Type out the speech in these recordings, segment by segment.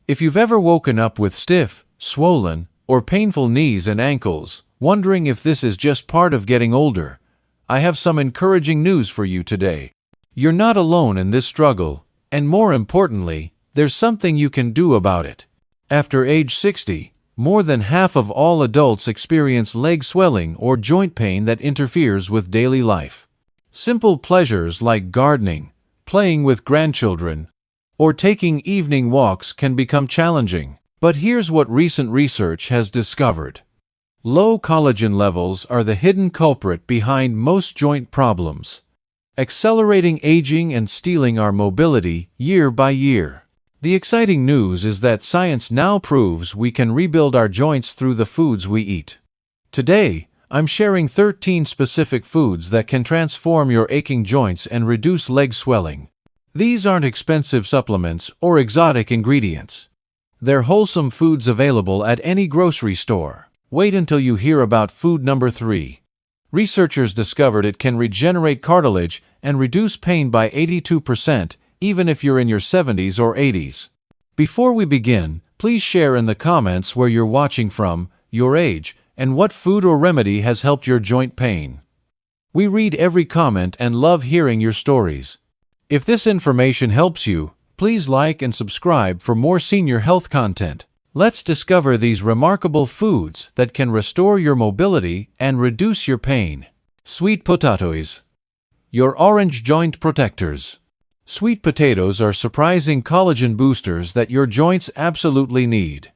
If you've ever woken up with stiff, swollen, or painful knees and ankles, wondering if this is just part of getting older, I have some encouraging news for you today. You're not alone in this struggle, and more importantly, there's something you can do about it. After age 60, more than half of all adults experience leg swelling or joint pain that interferes with daily life. Simple pleasures like gardening, playing with grandchildren, or taking evening walks can become challenging. But here's what recent research has discovered. Low collagen levels are the hidden culprit behind most joint problems, accelerating aging and stealing our mobility year by year. The exciting news is that science now proves we can rebuild our joints through the foods we eat. Today, I'm sharing 13 specific foods that can transform your aching joints and reduce leg swelling. These aren't expensive supplements or exotic ingredients. They're wholesome foods available at any grocery store. Wait until you hear about food number 3. Researchers discovered it can regenerate cartilage and reduce pain by 82%, even if you're in your 70s or 80s. Before we begin, please share in the comments where you're watching from, your age, and what food or remedy has helped your joint pain. We read every comment and love hearing your stories. If this information helps you, please like and subscribe for more senior health content. Let's discover these remarkable foods that can restore your mobility and reduce your pain. Sweet potatoes. Your orange joint protectors. Sweet potatoes are surprising collagen boosters that your joints absolutely need.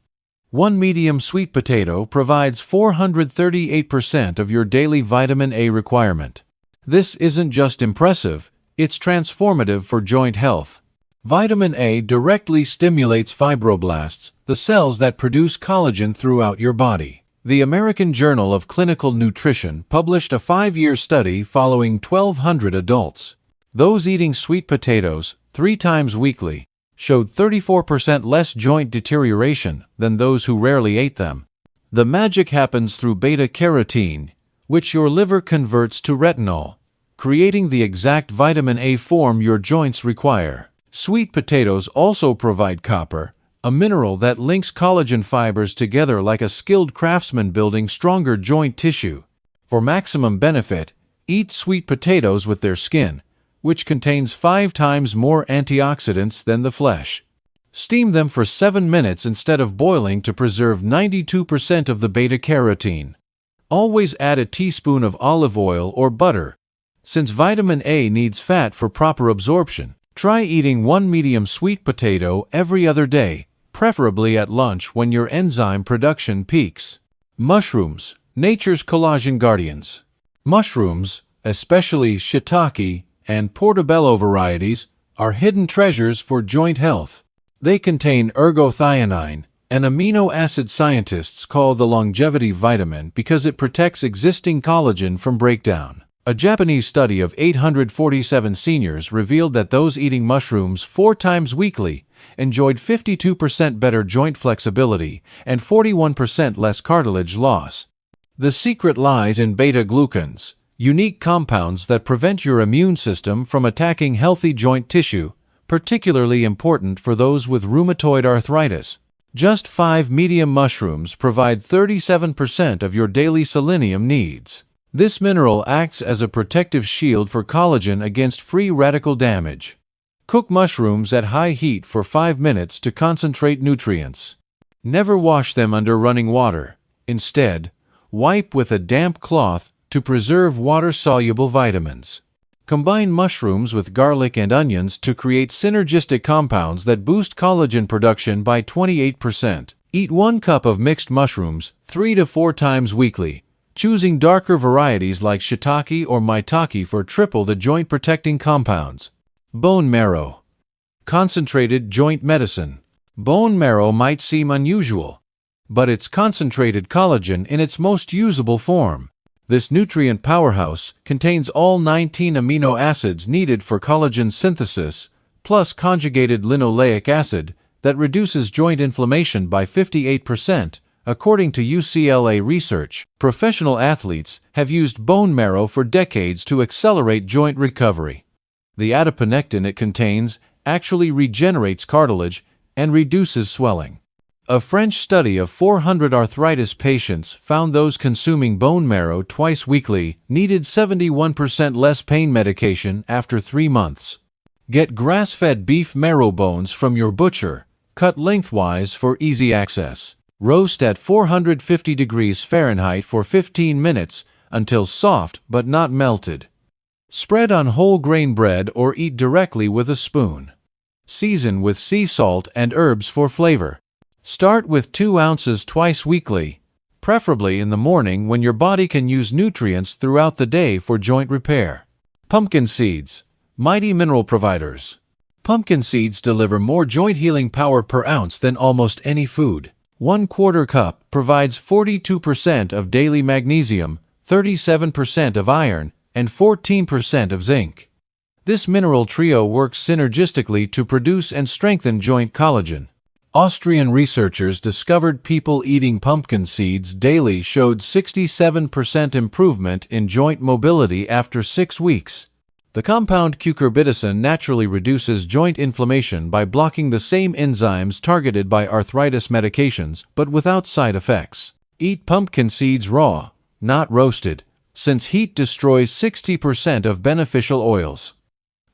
One medium sweet potato provides 438% of your daily vitamin A requirement. This isn't just impressive, it's transformative for joint health. Vitamin A directly stimulates fibroblasts, the cells that produce collagen throughout your body. The American Journal of Clinical Nutrition published a 5-year study following 1,200 adults. Those eating sweet potatoes 3 times weekly showed 34% less joint deterioration than those who rarely ate them. The magic happens through beta-carotene, which your liver converts to retinol, creating the exact vitamin A form your joints require. Sweet potatoes also provide copper, a mineral that links collagen fibers together like a skilled craftsman building stronger joint tissue. For maximum benefit, eat sweet potatoes with their skin, which contains 5 times more antioxidants than the flesh. Steam them for 7 minutes instead of boiling to preserve 92% of the beta-carotene. Always add a teaspoon of olive oil or butter, since vitamin A needs fat for proper absorption. Try eating 1 medium sweet potato every other day, preferably at lunch when your enzyme production peaks. Mushrooms, nature's collagen guardians. Mushrooms, especially shiitake and portobello varieties, are hidden treasures for joint health. They contain ergothioneine, an amino acid scientists call the longevity vitamin because it protects existing collagen from breakdown. A Japanese study of 847 seniors revealed that those eating mushrooms 4 times weekly enjoyed 52% better joint flexibility and 41% less cartilage loss. The secret lies in beta-glucans, unique compounds that prevent your immune system from attacking healthy joint tissue, particularly important for those with rheumatoid arthritis. Just 5 medium mushrooms provide 37% of your daily selenium needs. This mineral acts as a protective shield for collagen against free radical damage. Cook mushrooms at high heat for 5 minutes to concentrate nutrients. Never wash them under running water. Instead, wipe with a damp cloth to preserve water-soluble vitamins. Combine mushrooms with garlic and onions to create synergistic compounds that boost collagen production by 28%. Eat 1 cup of mixed mushrooms 3 to 4 times weekly, choosing darker varieties like shiitake or maitake for triple the joint-protecting compounds. Bone marrow. Concentrated joint medicine. Bone marrow might seem unusual, but it's concentrated collagen in its most usable form. This nutrient powerhouse contains all 19 amino acids needed for collagen synthesis, plus conjugated linoleic acid that reduces joint inflammation by 58%, according to UCLA research. Professional athletes have used bone marrow for decades to accelerate joint recovery. The adiponectin it contains actually regenerates cartilage and reduces swelling. A French study of 400 arthritis patients found those consuming bone marrow twice weekly needed 71% less pain medication after 3 months. Get grass-fed beef marrow bones from your butcher, cut lengthwise for easy access. Roast at 450 degrees Fahrenheit for 15 minutes until soft but not melted. Spread on whole grain bread or eat directly with a spoon. Season with sea salt and herbs for flavor. Start with 2 ounces twice weekly, preferably in the morning when your body can use nutrients throughout the day for joint repair. Pumpkin seeds, mighty mineral providers. Pumpkin seeds deliver more joint healing power per ounce than almost any food. 1/4 cup provides 42% of daily magnesium, 37% of iron, and 14% of zinc. This mineral trio works synergistically to produce and strengthen joint collagen. Austrian researchers discovered people eating pumpkin seeds daily showed 67% improvement in joint mobility after 6 weeks. The compound cucurbitacin naturally reduces joint inflammation by blocking the same enzymes targeted by arthritis medications, but without side effects. Eat pumpkin seeds raw, not roasted, since heat destroys 60% of beneficial oils.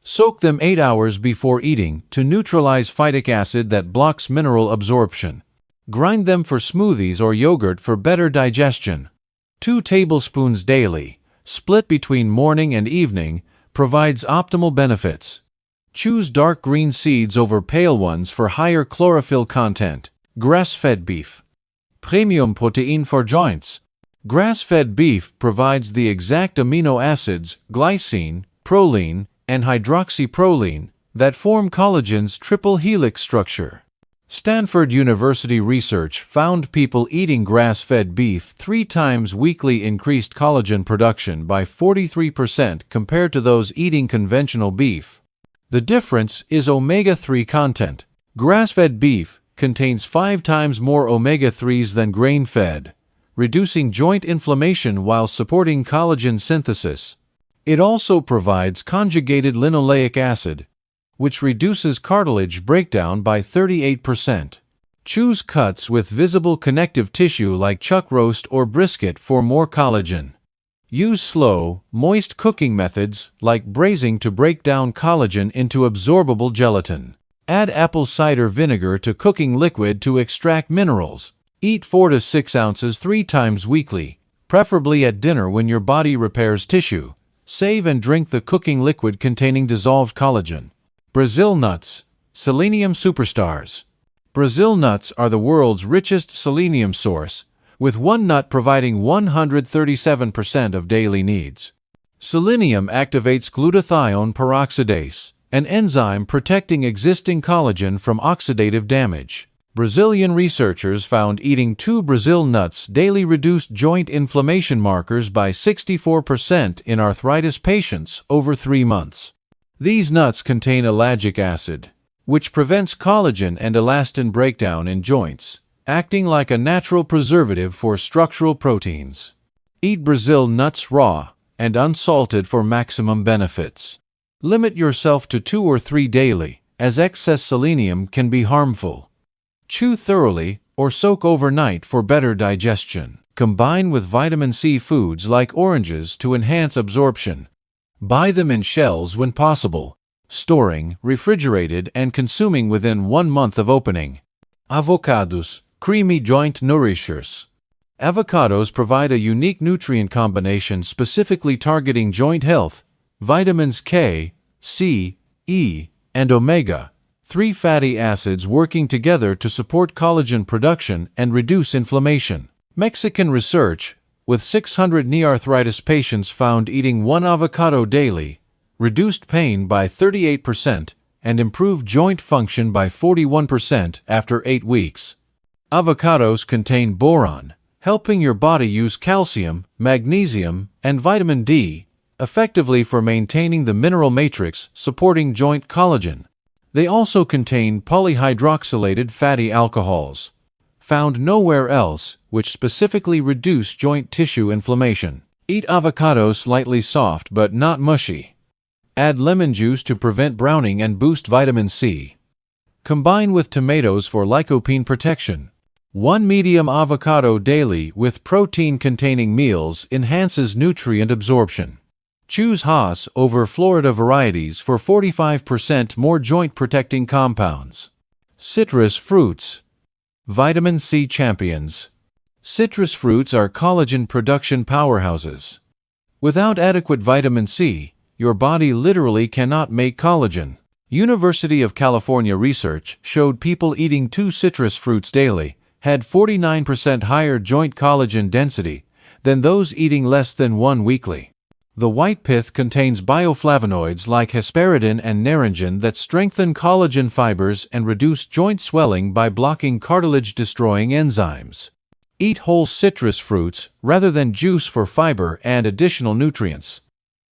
Soak them 8 hours before eating to neutralize phytic acid that blocks mineral absorption. Grind them for smoothies or yogurt for better digestion. 2 tablespoons daily, split between morning and evening, provides optimal benefits. Choose dark green seeds over pale ones for higher chlorophyll content. Grass-fed beef. Premium protein for joints. Grass-fed beef provides the exact amino acids, glycine, proline, and hydroxyproline that form collagen's triple helix structure. Stanford University research found people eating grass-fed beef 3 times weekly increased collagen production by 43% compared to those eating conventional beef. The difference is omega-3 content. Grass-fed beef contains 5 times more omega-3s than grain-fed, reducing joint inflammation while supporting collagen synthesis. It also provides conjugated linoleic acid, which reduces cartilage breakdown by 38%. Choose cuts with visible connective tissue like chuck roast or brisket for more collagen. Use slow, moist cooking methods like braising to break down collagen into absorbable gelatin. Add apple cider vinegar to cooking liquid to extract minerals. Eat 4 to 6 ounces 3 times weekly, preferably at dinner when your body repairs tissue. Save and drink the cooking liquid containing dissolved collagen. Brazil nuts, selenium superstars. Brazil nuts are the world's richest selenium source, with one nut providing 137% of daily needs. Selenium activates glutathione peroxidase, an enzyme protecting existing collagen from oxidative damage. Brazilian researchers found eating 2 Brazil nuts daily reduced joint inflammation markers by 64% in arthritis patients over 3 months. These nuts contain ellagic acid, which prevents collagen and elastin breakdown in joints, acting like a natural preservative for structural proteins. Eat Brazil nuts raw and unsalted for maximum benefits. Limit yourself to 2 or 3 daily, as excess selenium can be harmful. Chew thoroughly or soak overnight for better digestion. Combine with vitamin C foods like oranges to enhance absorption. Buy them in shells when possible, storing, refrigerated, and consuming within 1 month of opening. Avocados, creamy joint nourishers. Avocados provide a unique nutrient combination specifically targeting joint health. Vitamins K, C, E, and omega-3 fatty acids working together to support collagen production and reduce inflammation. Mexican research, with 600 knee arthritis patients found eating 1 avocado daily, reduced pain by 38% and improved joint function by 41% after 8 weeks. Avocados contain boron, helping your body use calcium, magnesium, and vitamin D effectively for maintaining the mineral matrix supporting joint collagen. They also contain polyhydroxylated fatty alcohols, found nowhere else, which specifically reduce joint tissue inflammation. Eat avocados slightly soft but not mushy. Add lemon juice to prevent browning and boost vitamin C. Combine with tomatoes for lycopene protection. 1 medium avocado daily with protein-containing meals enhances nutrient absorption. Choose Hass over Florida varieties for 45% more joint-protecting compounds. Citrus fruits. Vitamin C champions. Citrus fruits are collagen production powerhouses. Without adequate vitamin C, your body literally cannot make collagen. University of California research showed people eating 2 citrus fruits daily had 49% higher joint collagen density than those eating less than 1 weekly. The white pith contains bioflavonoids like hesperidin and naringin that strengthen collagen fibers and reduce joint swelling by blocking cartilage-destroying enzymes. Eat whole citrus fruits rather than juice for fiber and additional nutrients.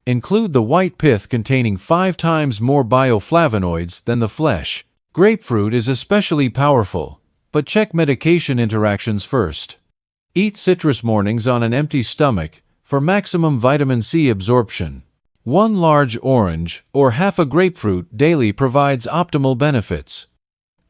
Include the white pith containing 5 times more bioflavonoids than the flesh. Grapefruit is especially powerful, but check medication interactions first. Eat citrus mornings on an empty stomach for maximum vitamin C absorption. 1 large orange or half a grapefruit daily provides optimal benefits.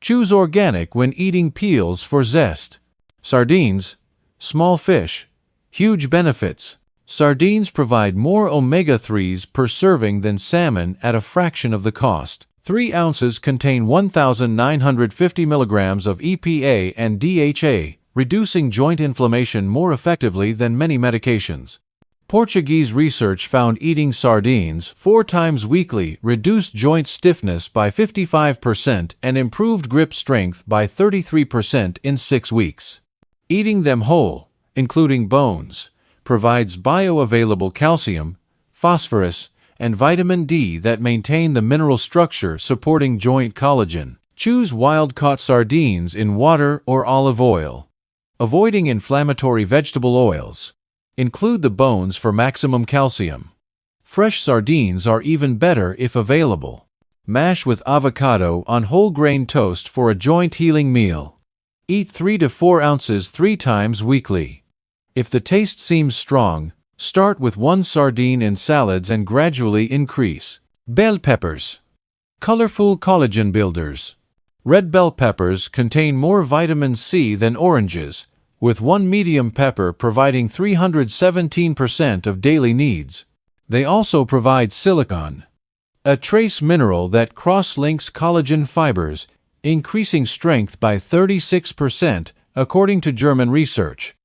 Choose organic when eating peels for zest. Sardines, small fish, huge benefits. Sardines provide more omega-3s per serving than salmon at a fraction of the cost. 3 ounces contain 1,950 milligrams of EPA and DHA, reducing joint inflammation more effectively than many medications. Portuguese research found eating sardines 4 times weekly reduced joint stiffness by 55% and improved grip strength by 33% in 6 weeks. Eating them whole, including bones, provides bioavailable calcium, phosphorus, and vitamin D that maintain the mineral structure supporting joint collagen. Choose wild-caught sardines in water or olive oil. Avoiding inflammatory vegetable oils. Include the bones for maximum calcium. Fresh sardines are even better if available. Mash with avocado on whole grain toast for a joint healing meal. Eat 3 to 4 ounces 3 times weekly. If the taste seems strong, start with 1 sardine in salads and gradually increase. Bell peppers. Colorful collagen builders. Red bell peppers contain more vitamin C than oranges, with 1 medium pepper providing 317% of daily needs. They also provide silicon, a trace mineral that cross-links collagen fibers, increasing strength by 36%, according to German research.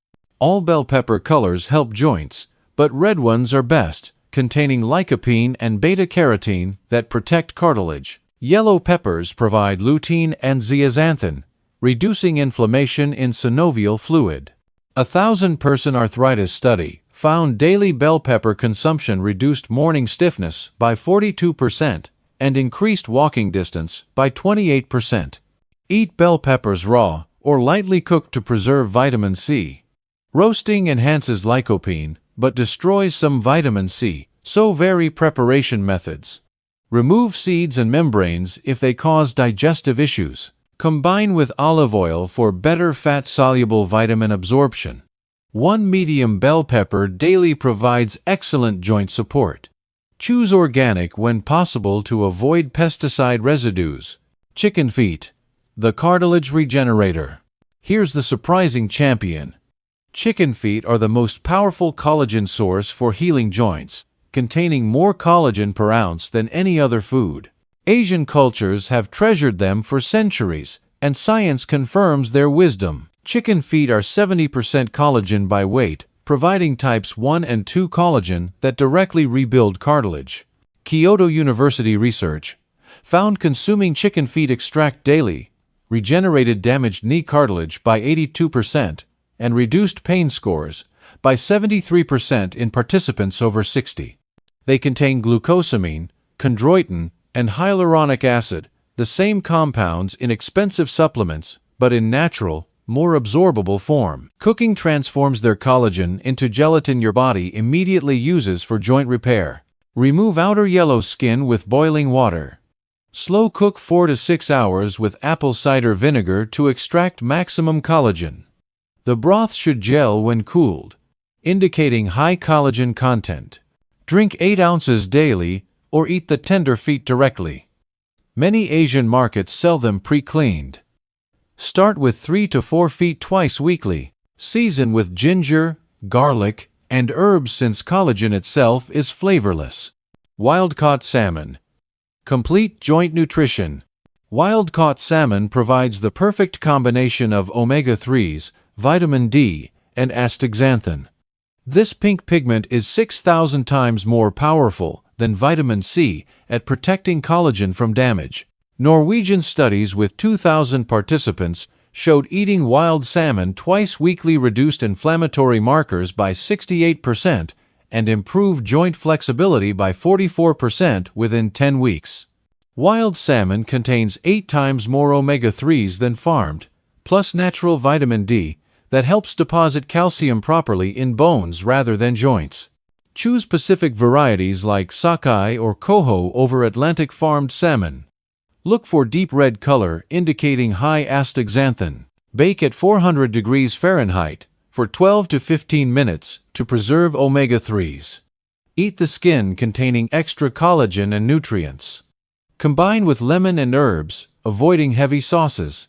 All bell pepper colors help joints, but red ones are best, containing lycopene and beta-carotene that protect cartilage. Yellow peppers provide lutein and zeaxanthin, reducing inflammation in synovial fluid. A 1,000-person arthritis study found daily bell pepper consumption reduced morning stiffness by 42% and increased walking distance by 28%. Eat bell peppers raw or lightly cooked to preserve vitamin C. Roasting enhances lycopene, but destroys some vitamin C, so vary preparation methods. Remove seeds and membranes if they cause digestive issues. Combine with olive oil for better fat-soluble vitamin absorption. 1 medium bell pepper daily provides excellent joint support. Choose organic when possible to avoid pesticide residues. Chicken feet. The Cartilage Regenerator. Here's the surprising champion. Chicken feet are the most powerful collagen source for healing joints, containing more collagen per ounce than any other food. Asian cultures have treasured them for centuries, and science confirms their wisdom. Chicken feet are 70% collagen by weight, providing types 1 and 2 collagen that directly rebuild cartilage. Kyoto University research found consuming chicken feet extract daily regenerated damaged knee cartilage by 82% and reduced pain scores by 73% in participants over 60. They contain glucosamine, chondroitin, and hyaluronic acid, the same compounds in expensive supplements, but in natural, more absorbable form. Cooking transforms their collagen into gelatin your body immediately uses for joint repair. Remove outer yellow skin with boiling water. Slow cook 4 to 6 hours with apple cider vinegar to extract maximum collagen. The broth should gel when cooled, indicating high collagen content. Drink 8 ounces daily or eat the tender feet directly. Many Asian markets sell them pre-cleaned. Start with 3 to 4 feet twice weekly. Season with ginger, garlic, and herbs since collagen itself is flavorless. Wild-caught salmon. Complete joint nutrition. Wild-caught salmon provides the perfect combination of omega-3s, vitamin D, and astaxanthin. This pink pigment is 6,000 times more powerful than vitamin C at protecting collagen from damage. Norwegian studies with 2,000 participants showed eating wild salmon twice weekly reduced inflammatory markers by 68% and improved joint flexibility by 44% within 10 weeks. Wild salmon contains 8 times more omega-3s than farmed, plus natural vitamin D that helps deposit calcium properly in bones rather than joints. Choose Pacific varieties like sockeye or coho over Atlantic farmed salmon. Look for deep red color indicating high astaxanthin. Bake at 400 degrees Fahrenheit for 12 to 15 minutes to preserve omega-3s. Eat the skin containing extra collagen and nutrients. Combine with lemon and herbs, avoiding heavy sauces.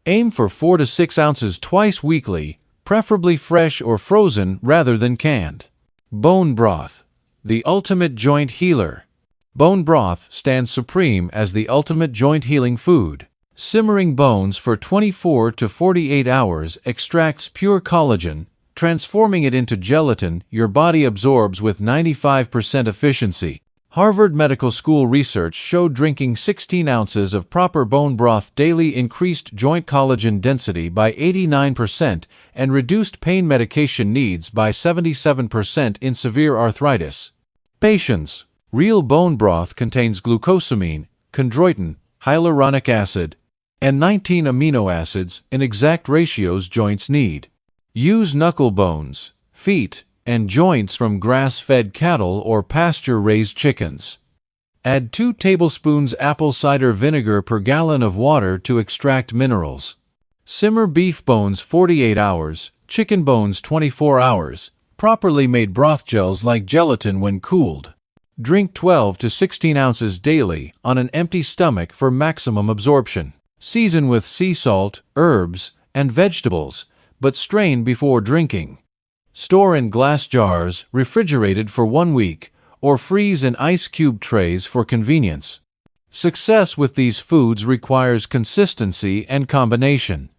Aim for 4 to 6 ounces twice weekly, preferably fresh or frozen rather than canned. Bone broth, the ultimate joint healer. Bone broth stands supreme as the ultimate joint healing food. Simmering bones for 24 to 48 hours extracts pure collagen, transforming it into gelatin your body absorbs with 95% efficiency. Harvard Medical School research showed drinking 16 ounces of proper bone broth daily increased joint collagen density by 89% and reduced pain medication needs by 77% in severe arthritis. Patience. Real bone broth contains glucosamine, chondroitin, hyaluronic acid, and 19 amino acids in exact ratios joints need. Use knuckle bones, feet, and joints from grass-fed cattle or pasture-raised chickens. Add 2 tablespoons apple cider vinegar per gallon of water to extract minerals. Simmer beef bones 48 hours, chicken bones 24 hours. Properly made broth gels like gelatin when cooled. Drink 12 to 16 ounces daily on an empty stomach for maximum absorption. Season with sea salt, herbs, and vegetables, but strain before drinking. Store in glass jars, refrigerated for 1 week, or freeze in ice cube trays for convenience. Success with these foods requires consistency and combination.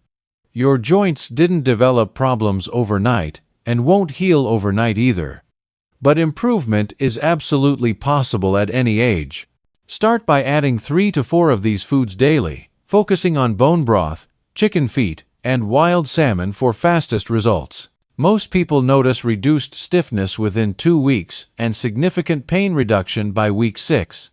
Your joints didn't develop problems overnight and won't heal overnight either. But improvement is absolutely possible at any age. Start by adding 3 to 4 of these foods daily, focusing on bone broth, chicken feet, and wild salmon for fastest results. Most people notice reduced stiffness within 2 weeks and significant pain reduction by week 6.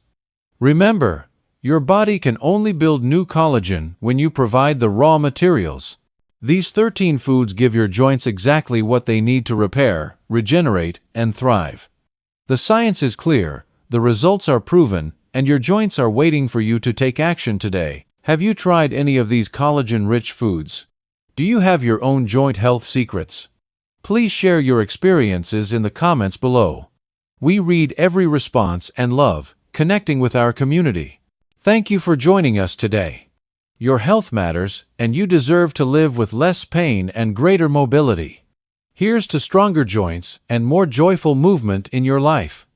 Remember, your body can only build new collagen when you provide the raw materials. These 13 foods give your joints exactly what they need to repair, regenerate, and thrive. The science is clear, the results are proven, and your joints are waiting for you to take action today. Have you tried any of these collagen-rich foods? Do you have your own joint health secrets? Please share your experiences in the comments below. We read every response and love connecting with our community. Thank you for joining us today. Your health matters, and you deserve to live with less pain and greater mobility. Here's to stronger joints and more joyful movement in your life.